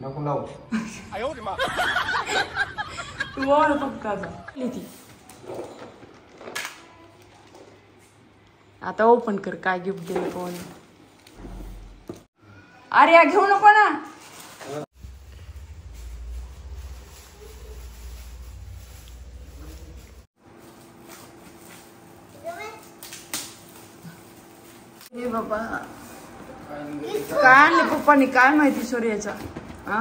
नको लावू. तू ओळ फक्त ती आता ओपन कर काय गिफ्ट दिलं कोण. अरे घेऊ नको ना. बाबा काय आणले पप्पानी काय माहिती सूर्याचा. हा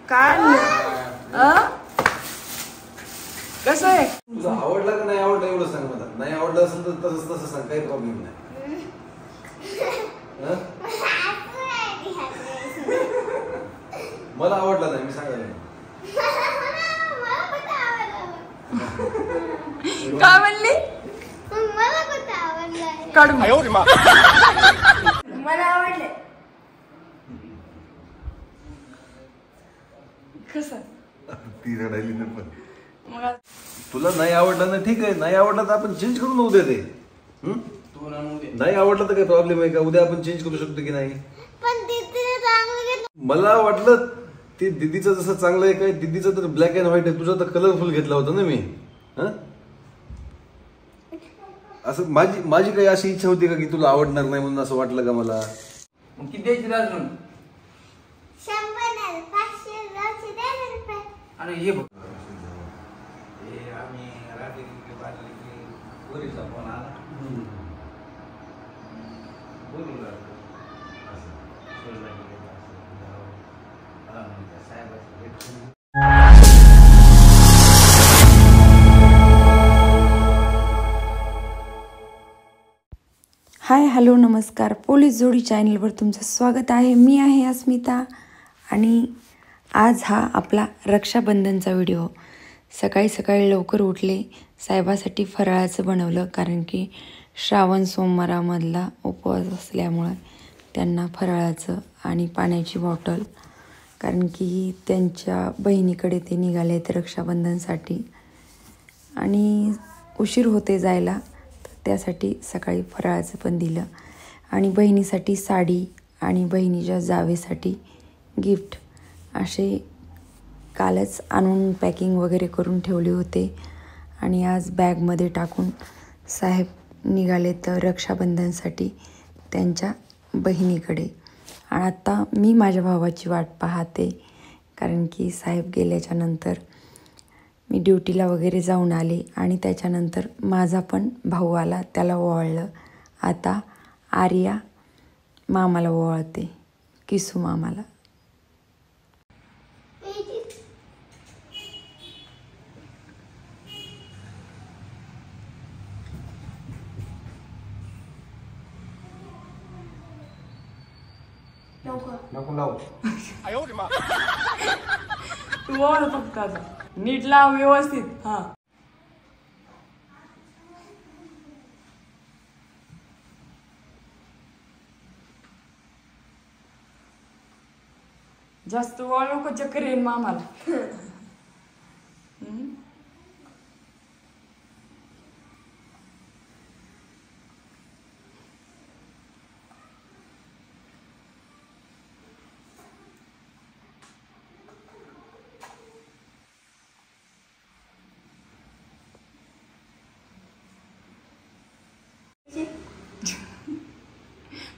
काय आणलं कसं आहे. तुला आवडला का नाही आवडला एवढं सांग मला. नाही आवडलं असेल तर तसंच तसं सांग काही प्रॉब्लेम नाही. मला आवडला नाही मी सांगायला नाही. काय म्हणली काढू मला आवडले. कसं ती रडायली ना पण तुला नाही आवडलं ना ठीक आहे. नाही आवडलं तर आपण चेंज करून उद्या ते. नाही आवडलं तर काही प्रॉब्लेम आहे का. उद्या आपण चेंज करू शकतो की नाही. मला वाटलं ते दीदीचं जसं चांगलं आहे काय. दीदीचं तर ब्लॅक अँड व्हाईट आहे. तुझा तर कलरफुल घेतला होता ना मी. असं माझी काही अशी इच्छा होती का की तुला आवडणार नाही म्हणून असं वाटलं का मला. किती द्यायची अजून. अरे ये बघ आम्ही रात्री पोरीचा फोन आला बोलू हाय हॅलो नमस्कार. पोलीस जोडी चॅनलवर तुमचं स्वागत आहे. मी आहे अस्मिता आणि आज हा आपला रक्षाबंधनचा व्हिडिओ. सकाळी सकाळी लवकर उठले. साहेबासाठी फराळाचं बनवलं कारण की श्रावण सोमवारामधला उपवास असल्यामुळं त्यांना फराळाचं आणि पाण्याची बॉटल कारण की त्यांच्या बहिणीकडे ते निघाले आहेत रक्षाबंधनसाठी आणि उशीर होते जायला. त्यासाठी सकाळी फराळाचं पण दिलं आणि बहिणीसाठी साडी आणि बहिणीच्या जावेसाठी गिफ्ट असे कालच आणून पॅकिंग वगैरे करून ठेवले होते आणि आज बॅगमध्ये टाकून साहेब निघाले तर रक्षाबंधनसाठी त्यांच्या बहिणीकडे. आणि आता मी माझ्या भावाची वाट पाहते कारण की साहेब गेल्याच्या नंतर मी ड्युटीला वगैरे जाऊन आले आणि त्याच्यानंतर माझा पण भाऊ आला त्याला ओवाळलं. आता आर्या मामाला ओवाळते किसू मामाला. नको लावू. तू ओळ फक्त नीट लाव व्यवस्थित. हा जास्त ओळ नको चक्कर येईन मामाला.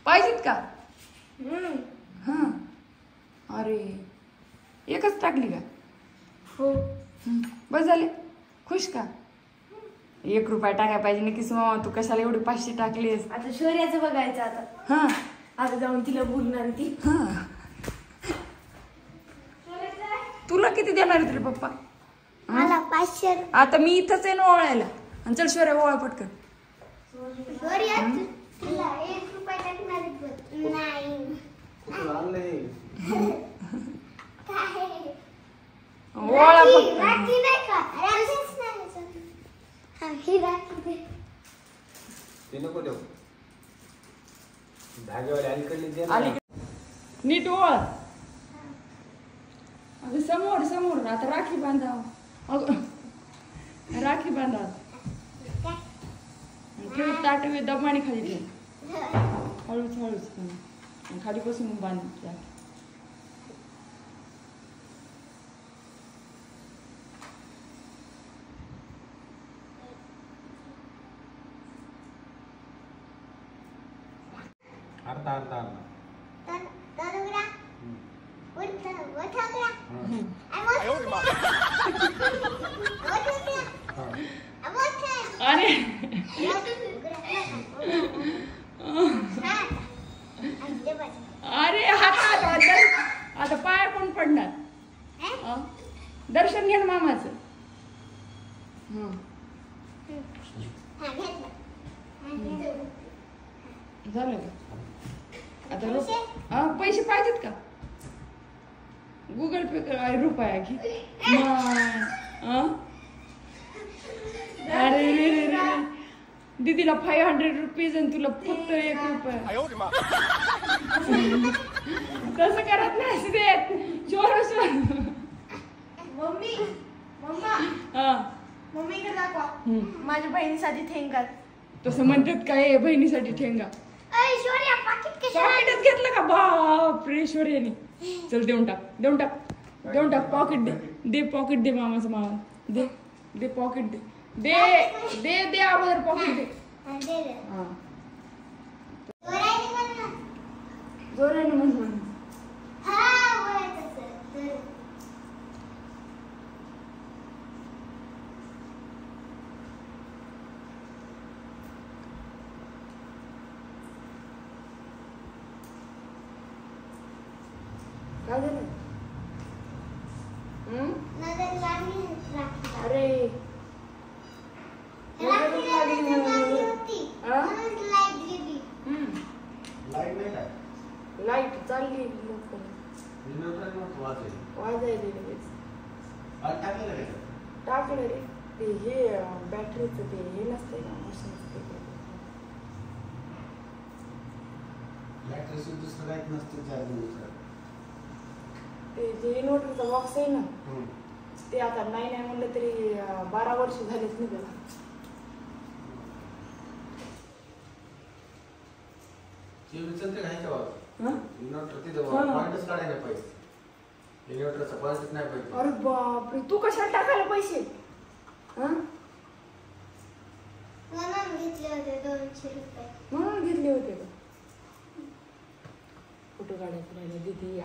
पाहिजेत का. हां अरे एकच टाकली का. हो बस झाले खुश का. 1 रुपया टाकाय पाहिजे ना किसू मामा. तू कशाला एवढे 500 टाकलीस. आता शौर्याचं बघायचं आता. हां आता जाऊन तिला बोलणार ती. हां तुला किती देणार आहेत रे पप्पा. मला 500. आता मी इथंच आहे ना ओळायला. आणि चल शौर्या ओळा पटकन. तिला 1 रुपया टाकणार नाही. ओळा पटकन. राखी नाही का. राखीच नाही. हा ही राखी दे. ते नको देऊ. धागेवाले अलीकडे दे ना. अलीकडे नीट ओळ. अगं समोर समोर आता राखी बांधा. राखी बांधा. ठेव ताट दमाने खाली ठेव. हळूच हळूच खाली बसून बांध. अर्धा अर्धा अर्धा तनुग्रा वठाग्रा अरे अरे हात आता पाय कोण पडणार दर्शन घ्या ना मामाचं. झालं का आता पैसे पाहिजेत का? गुगल पे कर रुपया घे. अरे रे रे रे दीदीला 500 रुपीज आणि तुला फक्त 1 रुपया. तसं करत नाही देत चोर. मम्मी मम्मा मम्मीकडे दाखवा माझ्या बहिणीसाठी ठेंगा. तसं म्हणतात काय बहिणीसाठी ठेंगा? पॉकेटच घेतलं का? बापरे शौर्याने. चल देऊन टाक देऊन टाक देऊन टाक. पॉकेट दे दे पॉकेट दे मामाचं. मामा दे दे पॉकेट दे दे दे दे अगोदर पॉकेट दे. जोराने म्हणून काय झालं? अरे लाईट चालली वाजायला टाकलं रे. ते हे बॅटरीचं ते हे नसतंय का मशीनचं ते जे इन्व्हर्टरचा बॉक्स आहे ना ते आता नाही म्हणलं तरी 12 वर्ष झालेच नाही त्याला. अरे बापरे तू कशाला टाकायला पैसे? म्हणून घेतले होते का? फोटो काढायचं राहिलं दीदी.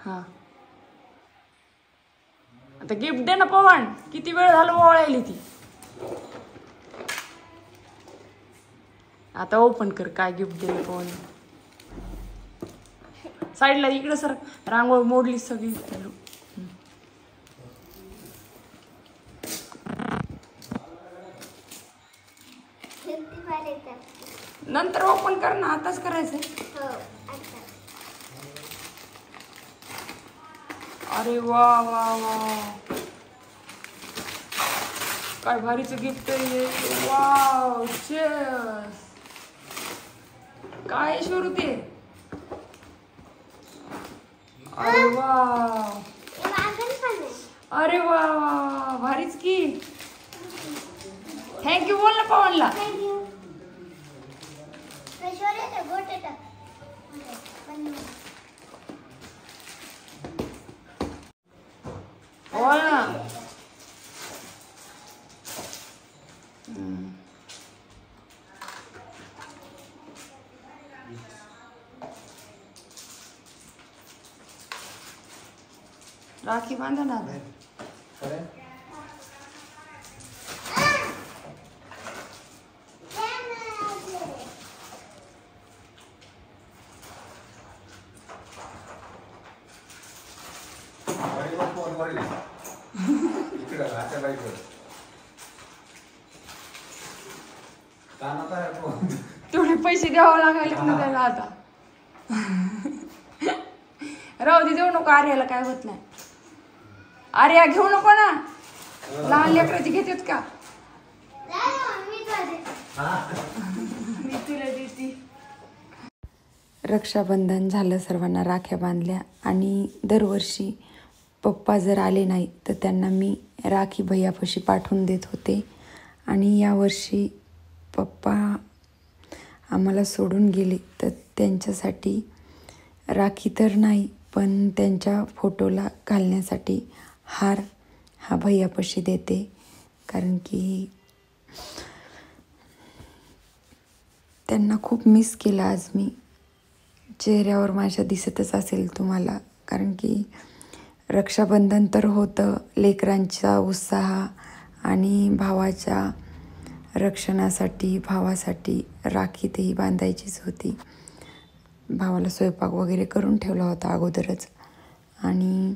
हा आता गिफ्ट दे ना पवन. किती वेळ झाला ओळायली ती. आता ओपन कर काय गिफ्ट दिलं पवन. साईडला इकडे सर रांगोळी मोडली सगळी. नंतर ओपन कर ना. आताच करायचंय. अरे वा वा वा काय भारीचं गिफ्ट आहे. वाव चेस काय शोरू ते. अरे वा अरे वा वा भारीच की. थँक्यू बोल ना पवनला. बोल ना. राखी बांधा ना. तेवढे पैसे द्यावं लागले ना त्याला आता. राहू दे देऊ नको. आर्याला काय होत नाही. आर्या घेऊ नको ना. लहान लेकराची घेतेत का? मी तुला देते. रक्षाबंधन झालं. सर्वांना राख्या बांधल्या आणि दरवर्षी पप्पा जर आले नाही तर त्यांना मी राखी भैयापाशी पाठवून देत होते. आणि यावर्षी पप्पा आम्हाला सोडून गेले तर त्यांच्यासाठी राखी तर नाही पण त्यांच्या फोटोला घालण्यासाठी हार हा भैयापाशी देते. कारण की त्यांना खूप मिस केलं आज मी. चेहऱ्यावर माझ्या दिसतच असेल तुम्हाला, कारण की रक्षाबंधन तर होतं, लेकरांचा उत्साह आणि भावाच्या रक्षणासाठी, भावासाठी राखी तेही बांधायचीच होती. भावाला स्वयंपाक वगैरे करून ठेवला होता अगोदरच. आणि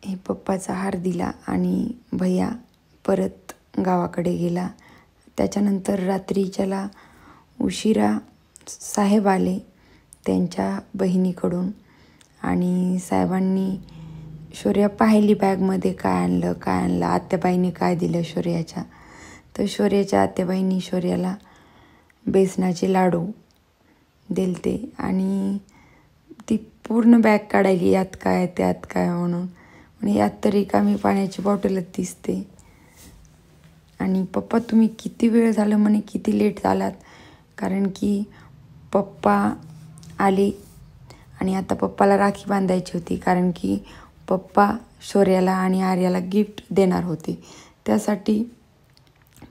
हे पप्पाचा हार दिला आणि भैया परत गावाकडे गेला. त्याच्यानंतर रात्रीच्याला उशिरा साहेब आले त्यांच्या बहिणीकडून आणि साहेबांनी शौर्या पाहिली बॅगमध्ये काय आणलं. आत्याबाईंनी काय दिलं शौर्याच्या. तर शौर्याच्या आत्याबाईंनी शौर्याला बेसनाचे लाडू दिलते आणि ती पूर्ण बॅग काढायली, यात काय त्यात काय म्हणून. आणि यात तरी का मी पाण्याची बॉटलच दिसते. आणि पप्पा तुम्ही किती वेळ झालं म्हणे, किती लेट झालात, कारण की पप्पा आले आणि आता पप्पाला राखी बांधायची होती, कारण की पप्पा शौर्याला आणि आर्याला गिफ्ट देणार होते. त्यासाठी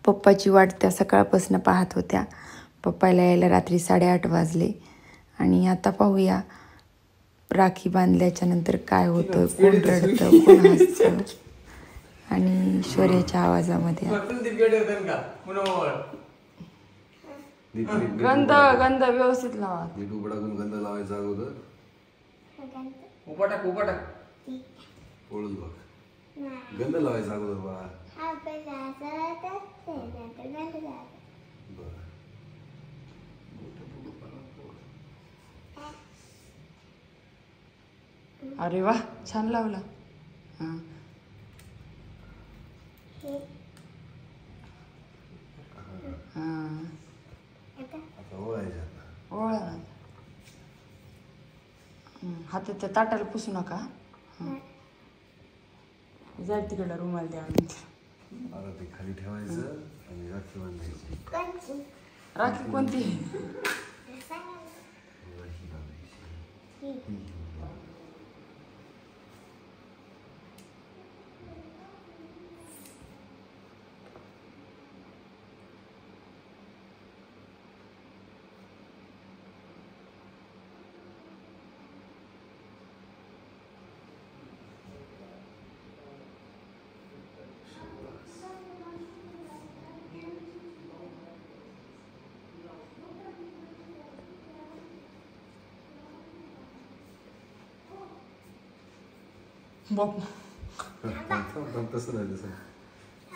पप्पाची वाट त्या सकाळपासून पाहत होत्या. पप्पाला यायला रात्री 8:30 वाजले. आणि आता पाहूया राखी बांधल्याच्या नंतर काय होतं, कोण रडतं, कोण हसतं. आणि शौर्याच्या आवाजामध्ये गंध व्यवस्थित लावा. गंध लावायचा अगोदर गंध लावायचा अगोदर बाळा. अरे वा, छान लावला. हां हां ओळा हातात त्या ताटाला पुसू नका. जाईल तिकडला रुमाल द्या. आता ते खाली ठेवायचं आणि राखी बांधायची. राखी कोणती? बाप तसं नाही तसं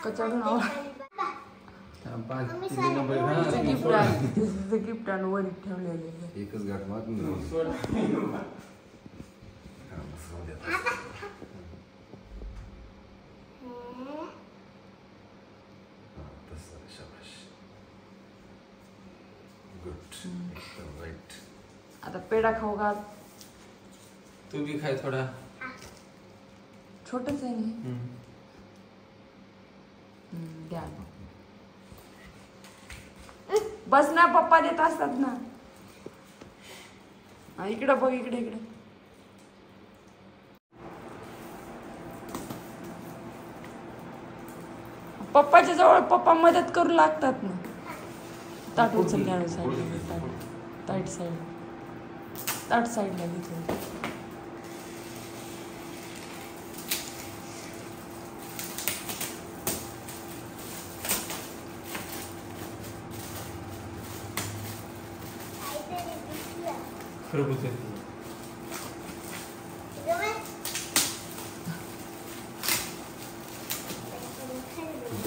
कचाडून गिफ्ट आणि वर ठेवलेले एकच गाठ मार. आता पेढा खाऊ घाल. तू भी खाय थोडा. छोटच आहे ना. द्या बस ना, पप्पा देत असतात ना. इकडं बघ, इकडे इकडे. पप्पाच्या जवळ पप्पा मदत करू लागतात ना. ताट उचलल्या साईड, ताट साईडला घेतलं.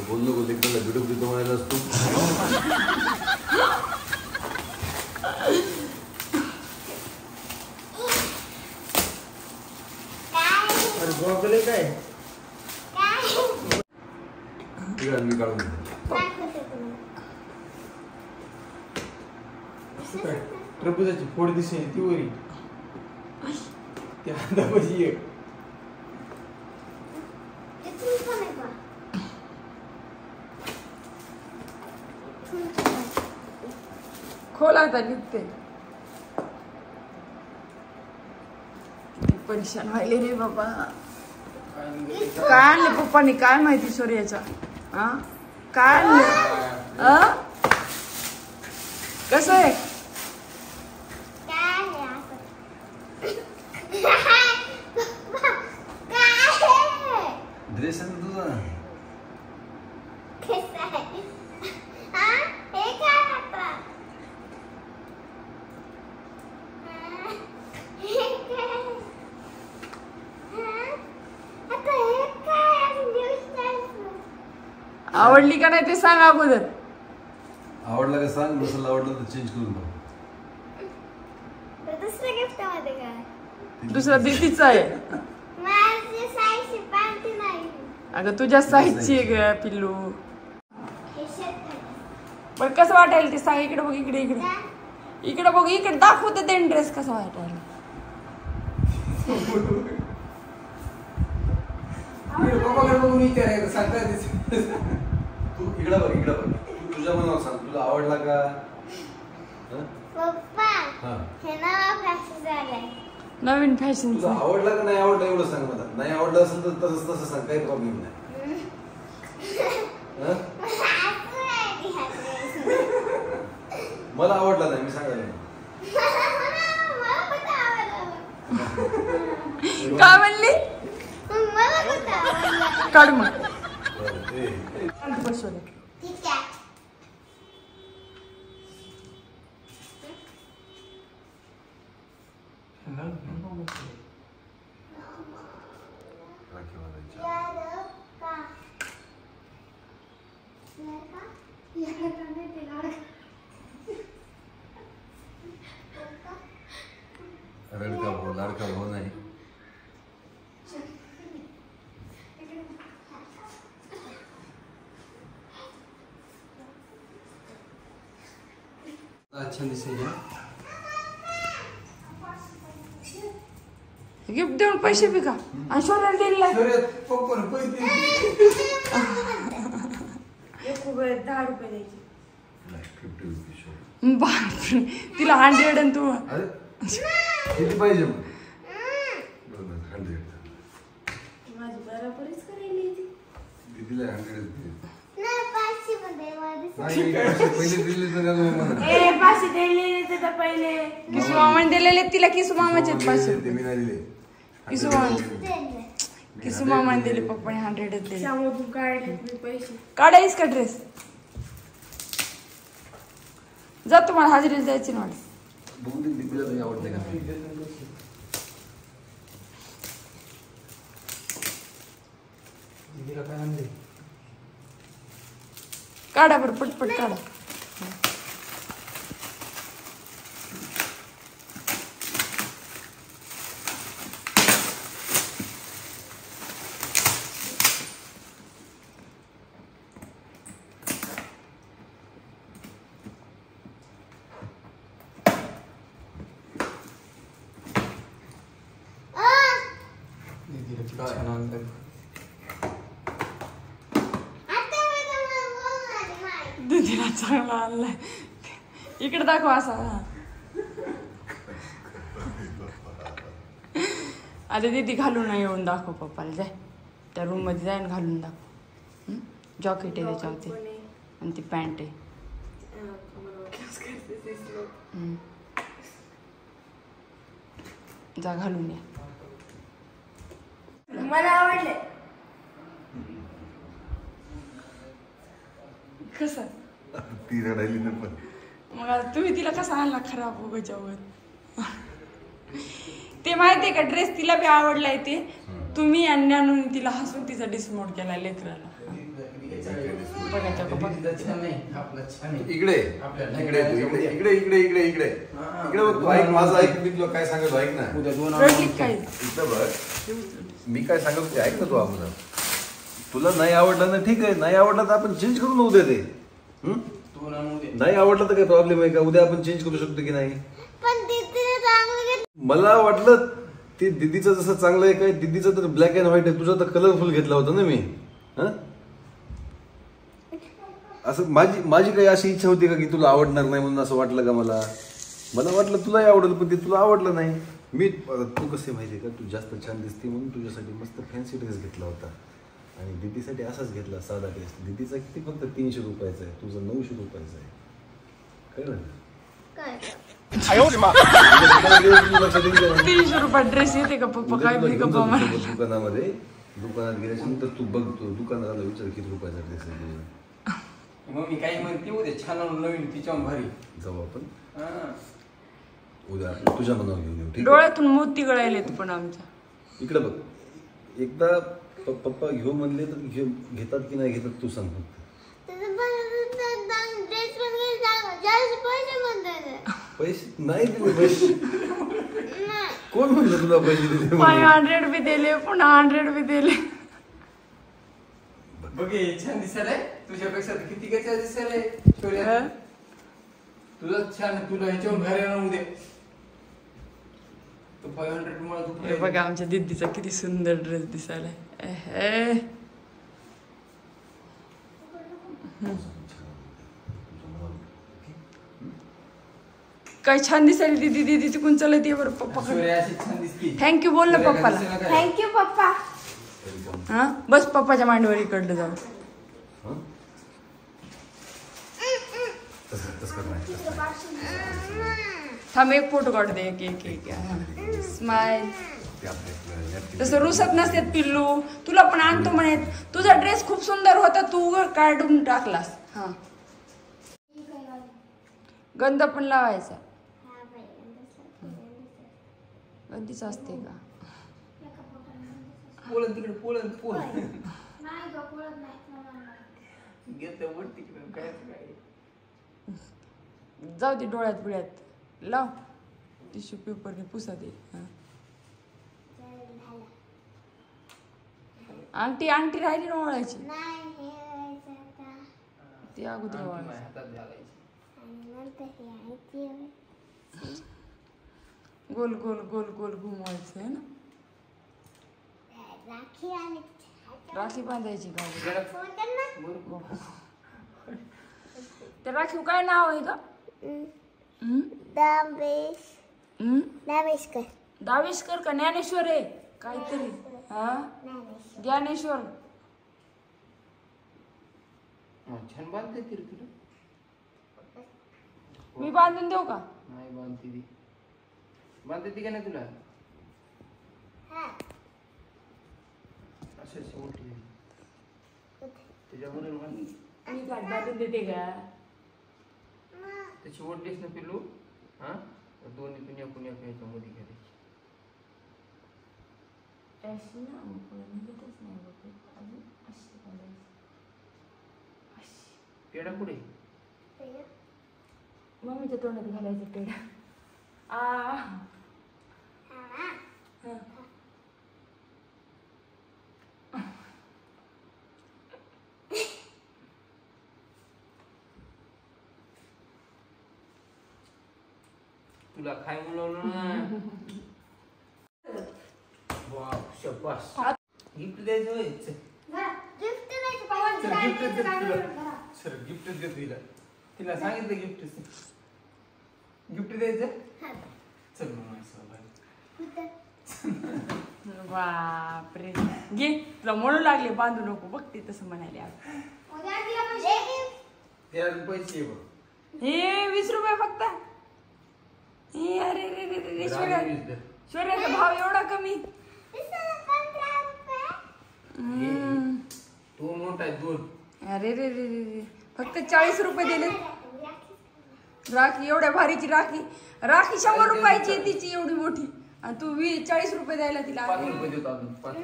बोललो को तिकडला व्हिडिओ बिडिओ बनायला असतो. काय मी काढून टरबुजाची फोड दिसेल ती वरी त्या हातापाशी एक खोला आता निघते. किती परेशान व्हायले रे बाबा. काय आणले पप्पानी काय माहिती शौर्याच्या. हा काय आणलं? कसं आहे? काय आहे असं? काय आहे? ड्रेस आहे ना तुझा. कसं आहे? हा? हे काय आता? हे काय? आता हे काय अजून दिवस नाही. आवडली का नाही ते सांग अगोदर. आवडला का सांग, नसेल आवडलं तर चेंज करून टाक. दुसऱ्या गिफ्टमध्ये काय? दुसरा दिदीचा आहे. माझी साईजची पॅन्ट नाही. अगं तुझ्या साईजची आहे ग पिल्लू. हे शर्ट आहे. पण कसं वाटायला ते सांग. इकडे बघ, इकडे इकडे इकडे बघ, इकडे दाखवते ते ड्रेस कसा वाटायला. पप्पाकडे बघून विचारायचं सांगता तू इकडे बघ, इकडे बघ. तू तुझ्या मनावर सांग, तुला आवडला का? हं? पप्पा हा. हे नवा फॅशन झालंय. नवीन तुला फॅशनचा. आवडला का नाही आवडला एवढं सांग मला. नाही आवडलं असेल तर तसं सांग, काही प्रॉब्लेम नाही. हं? असं आहे ती हा dress. मला आवडला नाही, मी सांगायला नाही. मला पण आवडलं. काय म्हणली? मला पण आवडलं. काढ मग. बरं, ए, बसवलं. ठीक आहे. राखी बांधायची. यार का? यार का? यार का नाही ते लाड. रडका भाऊ, लाडका भाऊ नाही. अच्छा दिसेल. गिफ्ट देऊन पैसे बी का? आणि सोन्याला दिला पप्पाने पैसे 10 रुपये द्यायचे. नाही, 50 रुपये show. बापरे, तिला 100 आणि तू अरे किती पाहिजे मग? 100. माझी बराबरीच करायली. दीदीला 100 दे. नाही 500 मध्ये मला दिसत. नाही, पहिले दिले तर का मग? ए 500 दिले तर पहिले किसू मामाने दिलेले. तिला किसू मामाचे 500 ते मी नाही दिले. किसू मामा दिले. किसू मामाने दिले. पप्पाने 100 दिले. त्यामधून काढले मी पैसे. काढायस का ड्रेस? जा, तुम्हाला हाजरीला जायची ना. बघू दे दीदीला तुझी आवडते का नाही. दीदीला काय आणले? काढा बरं, पटपट काढा. दीदीला किती छान आणलं. आता मी तुम्हाला बोलणार नाही. दीदीला चांगला आणलाय. इकडे दाखव असा. आता दीदी घालून नाही येऊन दाखव पप्पाला. जाय त्या रूम मध्ये जाईन घालून दाखव. जॉकेट आहे त्याच्यावरती आणि ती पॅन्ट आहे. जा घालून या. मला आवडले. कसं ती रडायली ना पण. मग आता तुम्ही तिला कसा आणला खराब उगाच्यावर? ते माहितीये का, ड्रेस तिला बी आवडलाय. ते तुम्ही आणून तिला हसून तिचा डिसमोड केला लेकराला. बघा त्या बघा. दीदीला छान नाही, आपला छान आहे. इकडे आपल्याला इकडे इकडे इकडे इकडे इकडे इकडे इकडे बघ. ऐक माझं, ऐक. मी तुला काय सांगतो ऐक ना. उद्या 2 रडली काय? इथं बघ, मी काय सांगत होते ऐक ना तू. आपलं तुला नाही आवडलं ना, ठीक आहे. नाही आवडलं तर आपण चेंज करून उद्या ते. दोन आणून दे. नाही आवडलं तर काही प्रॉब्लेम आहे का? उद्या आपण चेंज करू शकतो की नाही? पण दीदीने चांगलं घेतलं. मला वाटलं ते दीदीचं जसं चांगलं आहे काय, दीदीचं तर ब्लॅक अँड व्हाईट आहे, तुझं तर कलरफुल घेतला होता ना मी. असं माझी काही अशी इच्छा होती का की तुला आवडणार नाही म्हणून असं वाटलं का? मला वाटलं तुलाही आवडेल, पण ते तुला आवडलं नाही. मी तू कसे माहिती आहे का, तू जास्त छान दिसते म्हणून तुझ्यासाठी मस्त फॅन्सी ड्रेस घेतला होता आणि दीदीसाठी असाच घेतला साधा ड्रेस. दीदीचा किती फक्त 300 रुपयाचा आहे, तुझं 900 रुपयाचा आहे. कळलं? 300 रुपये ड्रेस येते का पप्पा? काय बी गप्पा मार. दुकानात गेल्यानंतर तू बघ, तो दुकानाला विचार किती रुपयाचा ड्रेस आहे तुझा. मम्मी काही म्हणते उद्या छान नवीन तिच्यावर भारी जाऊ आपण उद्या आपण तुझ्या मनावर घेऊन येऊ. ठीक डोळ्यातून मोती गळायलेत पण आमच्या. इकडे बघ, एकदा पप्पा घेऊ म्हणले तर घेतात की नाही घेतात तू सांग फक्त. पैसे नाही दिले पैसे. कोण म्हणलं तुला पैसे दिले? 500 बी दिले, पुन्हा 100 बी दिले. बघ छान दिसायला तुझ्यापेक्षा किती काय दिसायला तुला छान. तुला ह्याच्यावर भारी आणून दे. तो 500 मला तू हे बघा आमच्या दीदीचा किती सुंदर ड्रेस दिसायला. काय छान दिसायला दीदी. दीदी तिकून चलत ये बरं पप्पा. थँक्यू बोल ना पप्पाला. थँक्यू पप्पा. हा बस पप्पाच्या मांडीवर इकडलं जाऊ. थांब एक फोटो काढ दे. एक स्माइल. तसं रुसत नसते पिल्लू. तुला पण आणतो म्हणे. तुझा ड्रेस खूप सुंदर होता, तू काढून टाकलास. हा गंध पण लावायचा. गंधीच असते का? पोळण तिकडे पोळण घेतलं वर तिकडे काय जाऊ दे. डोळ्यात बिळ्यात लाव टिश्यू पेपरने पुसा दे. अंगठी अंगठी राहिली ना ओळायची. ती अगोदर गोल गोल गोल गोल घुमवायचं आहे ना. राखी बांधायची का? त्या राखीव काय नाव आहे का? दावेशकर का ज्ञानेश्वर आहे काहीतरी. हा ज्ञानेश्वर. छान बांधते ती तुला. मी बांधून देऊ का? नाही बांधते ती. बांधते ती का नाही तुला? असं मोठी त्याच्यावरून मी बांधून देते का? त्याची ओढलीस ना पिल्लू. हा दोन्ही पुण्या पुण्या ह्याच्यामध्ये घ्यायची. पेढा कुठे? मम्मीच्या तोंडात घालायचं पेढा. तुला खाय म्हणलं ना. वाह शाबास. गिफ्ट द्यायचं होय. सर गिफ्ट दे तिला. तिला सांगितलं गिफ्ट द्यायचं. चल मग बापरे. घे तुला म्हणू लागले बांधू नको. बघते तसं म्हणाले. पैसे बघ. हे 20 रुपये फक्त. अरे रे रे रे शौर्याचा भाव एवढा कमी. दोन नोट आहे 2. अरे रे रे रे फक्त 40 रुपये दिले. राखी एवढ्या भारीची राखी. राखी 100 रुपयाची तिची एवढी मोठी आणि तू 40 रुपये द्यायला तिला. 5 रुपये देतो अजून. 5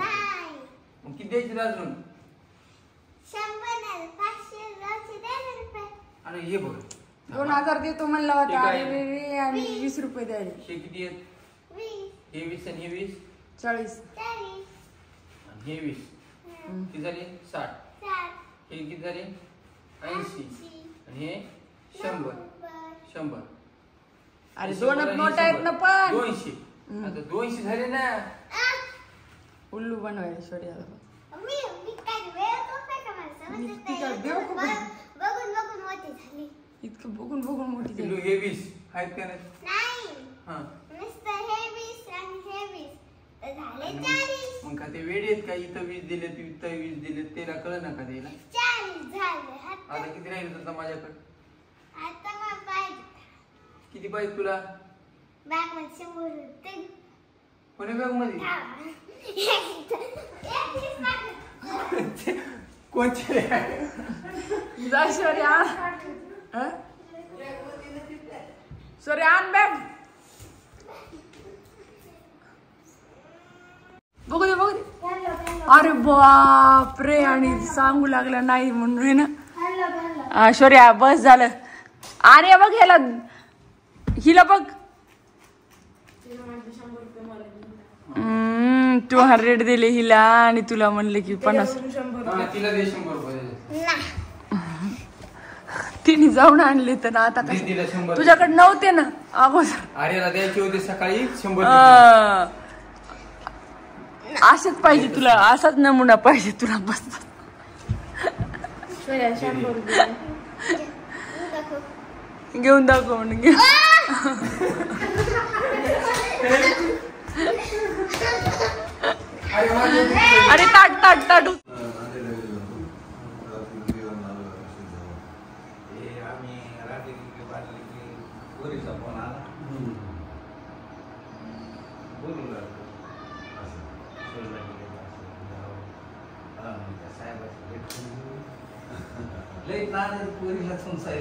मग किती द्यायची अजून? 100 आणि हे बघ 2000 देतो म्हणला होता. अरे रे रे आणि 20 रुपये द्यायला. हे किती आहेत? हे 20 आणि हे 20 40 आणि हे 20 किती झाले? 60. हे किती झाले? 80 आणि हे 100. अरे 2 नोट आहेत ना पण. 200. आता 200 झाले ना. उल्लू बनवायला शौर्याला. इतकं बघून बघून मोठी झाली. हे 20 आहेत का नाही? मग काय का ते वेळ आहेत का इथं 20 दिले तिथं 20 दिले त्याला कळ ना का त्याला 40 झाले आता किती राहिले होतं माझ्याकडे आता मग पाहिजे किती पाहिजे तुला बॅग मध्ये 100 होते कोण्या बॅग मध्ये कोणते जा सॉरी आण सॉरी आण बॅग बघू दे अरे बाप रे आणि सांगू लागला नाही म्हणून आहे ना शौर्या बस झालं अरे बघ ह्याला हिला बघ 200 दिले हिला आणि तुला म्हणले की 50 तिला दे 100 रुपये तिने जाऊन आणले तर ना आता दे तिला 100 तुझ्याकडे नव्हते ना अगोदर आर्याला द्यायचे होते सकाळी 100 असंच पाहिजे तुला असाच नमुना पाहिजे तुला बस घेऊन दाखव म्हणून घे अरे ताट ताट ताट लई ताण पोरीला संसार